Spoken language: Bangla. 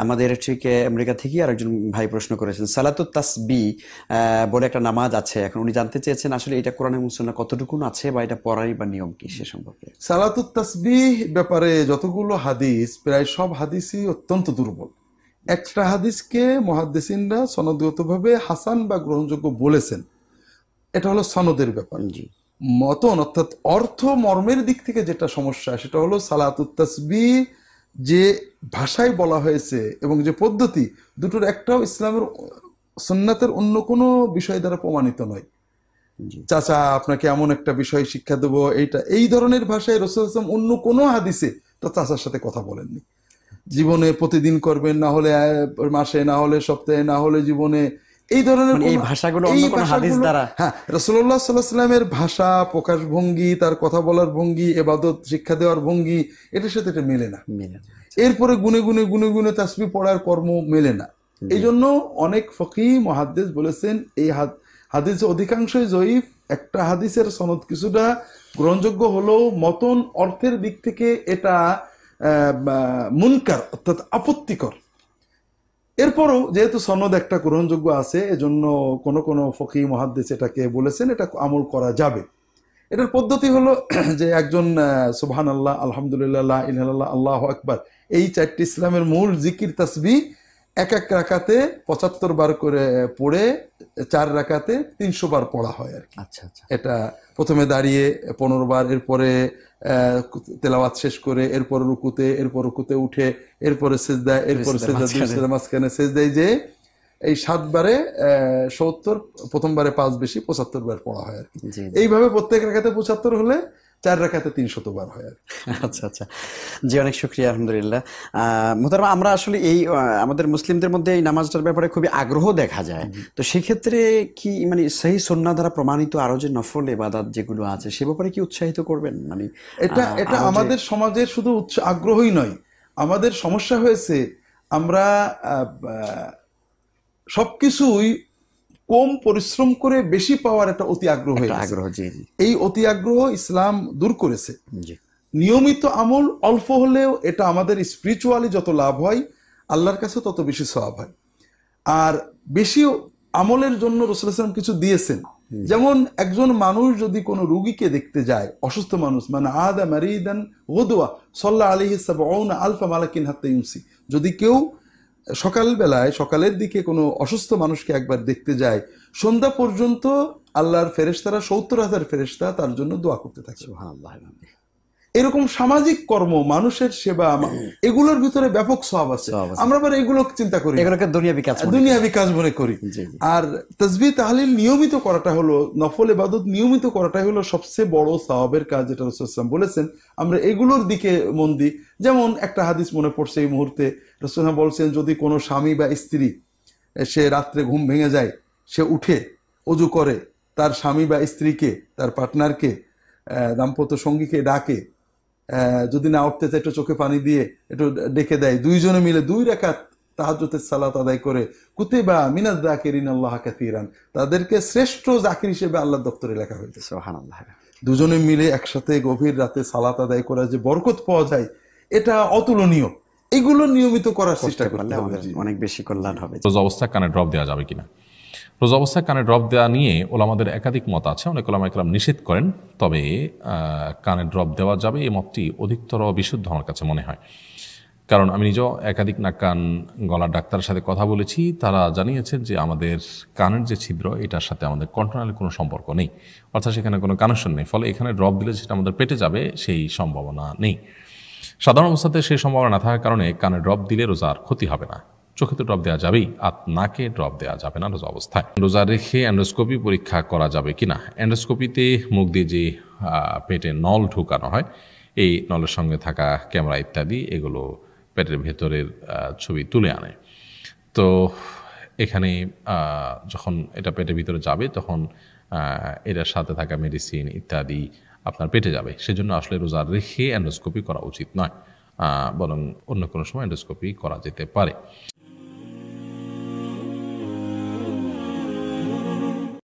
আমাদের ঠিক আমেরিকা থেকে আরেকজন ভাই প্রশ্ন করেছেন, সালাতুত তাসবি বলে একটা নামাজ আছে, এখন উনি জানতে চেয়েছেন আসলে এটা কোরআনে এবং সুন্নাহ কতটুকু আছে বা এটা পড়ারই বা নিয়ম কি সে সম্পর্কে। সালাতুত তাসবিহ ব্যাপারে যতগুলো হাদিস, প্রায় সব হাদিসই অত্যন্ত দুর্বল। একটা হাদিসকে মুহাদ্দিসিনরা সনদগতভাবে হাসান বা গ্রহণযোগ্য বলেছেন, এটা হলো সনদের ব্যাপার। মতন অর্থাৎ অর্থ মর্মের দিক থেকে যেটা সমস্যা, সেটা হলো সালাতুত তাসবিহ যে ভাষায় বলা হয়েছে এবং যে পদ্ধতি, দুটোর একটাও ইসলামের সুন্নাতের অন্য কোনো বিষয় দ্বারা প্রমাণিত নয়। চাচা আপনাকে এমন একটা বিষয় শিক্ষা দেবো, এইটা এই ধরনের ভাষায় রাসূল সাল্লাল্লাহু আলাইহি ওয়াসাল্লাম অন্য কোনো হাদিসে তো চাচার সাথে কথা বলেননি। জীবনে প্রতিদিন করবেন, না হলে মাসে, না হলে সপ্তাহে, না হলে জীবনে, এই ধরনের এই ভাষাগুলো অন্য কোনো হাদিস দ্বারা, হ্যাঁ, রাসূলুল্লাহ সাল্লাল্লাহু আলাইহি ওয়াসাল্লামের ভাষা, প্রকাশ ভঙ্গি, তার কথা বলার ভঙ্গি, ইবাদত শিক্ষা দেওয়ার ভঙ্গি, এটার সাথে এটা মেলে না। এরপরে গুনে গুনে গুনে গুনে তাসবিহ পড়ার কর্ম মেলে না। এই জন্য অনেক ফকিহ মুহাদ্দিস বলেছেন এই হাদিস অধিকাংশই জয়ীফ। একটা হাদিসের সনদ কিছুটা গ্রহণযোগ্য হলেও মতন অর্থের দিক থেকে এটা মুনকার অর্থাৎ আপত্তিকর। এরপরও যেহেতু সনদ একটা গ্রহণযোগ্য আছে, এজন্য কোন কোন ফকিহ মুহাদ্দিস এটাকে বলেছেন এটা আমল করা যাবে। এটার পদ্ধতি হলো যে একজন সুবহানাল্লাহ, আলহামদুলিল্লাহ, লা ইলাহা ইল্লাল্লাহ, আল্লাহু আকবার, এই চারটি ইসলামের মূল জিকির তাসবিহ এক এক রাকাতে 75 বার করে পড়ে 4 রাকাতে 300 বার পড়া হয় আর কি। আচ্ছা আচ্ছা। এটা প্রথমে দাঁড়িয়ে 15 বার, এরপরে তেলাওয়াত শেষ করে, এরপর রুকুতে উঠে, এরপরে সিজদা, এরপরে সিজদা মাঝখানে সিজদায় যে এই 7 বারে 70, প্রথমবারে 5 বেশি 75 বার পড়া হয় আর কি। এইভাবে প্রত্যেক রাকাতে 75 হলে 4 রাকাতে 300 বার হয় আর কি। আচ্ছা আচ্ছা, জি, অনেক শুকরিয়া, আলহামদুলিল্লাহ। মোহতারামা, আমরা আসলে এই আমাদের মুসলিমদের মধ্যে এই নামাজটার ব্যাপারে খুবই আগ্রহ দেখা যায়, তো সেক্ষেত্রে কি মানে সহিহ সুন্নাহ দ্বারা প্রমাণিত আরো যে নফল ইবাদত যেগুলো আছে সে ব্যাপারে কি উৎসাহিত করবেন? মানে এটা আমাদের সমাজের শুধু আগ্রহই নয়, আমাদের সমস্যা হয়েছে আমরা সবকিছুই কম পরিশ্রম করে বেশি পাওয়ার একটা অতি আগ্রহ হয়ে গেছে। এই অতি আগ্রহ ইসলাম দূর করেছে। নিয়মিত আমল অল্প হলেও এটা আমাদের স্পিরিচুয়ালি যত লাভ হয়, আল্লাহর কাছে তত বেশি সওয়াব হয়। আর বেশি আমলের জন্য রাসূল সাল্লাল্লাহু আলাইহি ওয়াসাল্লাম কিছু দিয়েছেন। যেমন একজন মানুষ যদি কোনো রোগীকে দেখতে যায়, অসুস্থ মানুষ, মানে আদা মারিদান গুদওয়া সাল্লা আলাইহি ৭০ আলফা মালাকিন হাত্তা ইউমসি, যদি কেউ সকালবেলায় সকালের দিকে কোনো অসুস্থ মানুষকে একবার দেখতে যায়, সন্ধ্যা পর্যন্ত আল্লাহর ফেরেশতারা ৭০,০০০ ফেরেশতা তার জন্য দোয়া করতে থাকে। সুবহানাল্লাহ। এরকম সামাজিক কর্ম, মানুষের সেবা, এগুলোর ভিতরে ব্যাপক সওয়াব আছে। আমরা আবার এগুলো চিন্তা করি, এগুলোকে দুনিয়াবি কাজ মনে করি। আর তাসবিহ তাহলিল নিয়মিত করাটা হলো, নফল ইবাদত নিয়মিত করাটাই হলো সবচেয়ে বড় সওয়াবের কাজ, যেটা রাসূল সাল্লাল্লাহু আলাইহি ওয়াসাল্লাম বলেছেন। আমরা এগুলোর দিকে মন দিই। যেমন একটা হাদিস মনে পড়ছে এই মুহূর্তে, রাসূল বলছেন যদি কোনো স্বামী বা স্ত্রী সে রাত্রে ঘুম ভেঙে যায়, সে উঠে ওযু করে, তার স্বামী বা স্ত্রীকে, তার পার্টনারকে, দাম্পত্য সঙ্গীকে ডাকে, যদি না উঠতে চায় একটু চোখে পানি দিয়ে একটু ডেকে দেয়, দুইজনে মিলে 2 রাকাত তাহাজ্জুদের সালাত আদায় করে, কুতিবা মিনাজ যাকিরিন আল্লাহ কাসীরান, তাদেরকে শ্রেষ্ঠ জাকির হিসেবে আল্লাহর দপ্তরে লেখা হয়েছে। সুবহানাল্লাহ। দুজনে মিলে একসাথে গভীর রাতে সালাত আদায় করা যে বরকত পাওয়া যায়, এটা অতুলনীয়। এগুলো নিয়মিত করার চেষ্টা করলে অনেক বেশি কল্যাণ হবে। রোজা অবস্থায় কানে ড্রপ দেওয়া যাবে কিনা? রোজা অবস্থায় কানে ড্রপ দেওয়া নিয়ে ওলামাদের একাধিক মত আছে। অনেক ওলামা ইকরাম নিষেধ করেন, তবে কানে ড্রপ দেওয়া যাবে এই মতটি অধিকতর বিশুদ্ধ আমার কাছে মনে হয়। কারণ আমি নিজেও একাধিক নাক কান গলার ডাক্তারের সাথে কথা বলেছি, তারা জানিয়েছেন যে আমাদের কানের যে ছিদ্র, এটার সাথে আমাদের কন্ট্রোলের কোনো সম্পর্ক নেই, অর্থাৎ সেখানে কোনো কানেকশন নেই। ফলে এখানে ড্রপ দিলে সেটা আমাদের পেটে যাবে সেই সম্ভাবনা নেই। সাধারণ অবস্থাতে সেই সম্ভাবনা না থাকার কারণে কানে ড্রপ দিলে রোজার ক্ষতি হবে না। চোখে তো ড্রপ দেওয়া যাবেই, আর নাকে ড্রপ দেওয়া যাবে না রোজা অবস্থায়। রোজা রেখে অ্যান্ডোস্কোপি পরীক্ষা করা যাবে কিনা? অ্যান্ডোস্কোপিতে মুখ দিয়ে যে পেটে নল ঢুকানো হয়, এই নলের সঙ্গে থাকা ক্যামেরা ইত্যাদি এগুলো পেটের ভেতরের ছবি তুলে আনে। তো এখানে যখন এটা পেটের ভিতরে যাবে, তখন এটার সাথে থাকা মেডিসিন ইত্যাদি আপনার পেটে যাবে। সেজন্য আসলে রোজা রেখে অ্যান্ডোস্কোপি করা উচিত নয়, বরং অন্য কোনো সময় অ্যান্ডোস্কোপি করা যেতে পারে।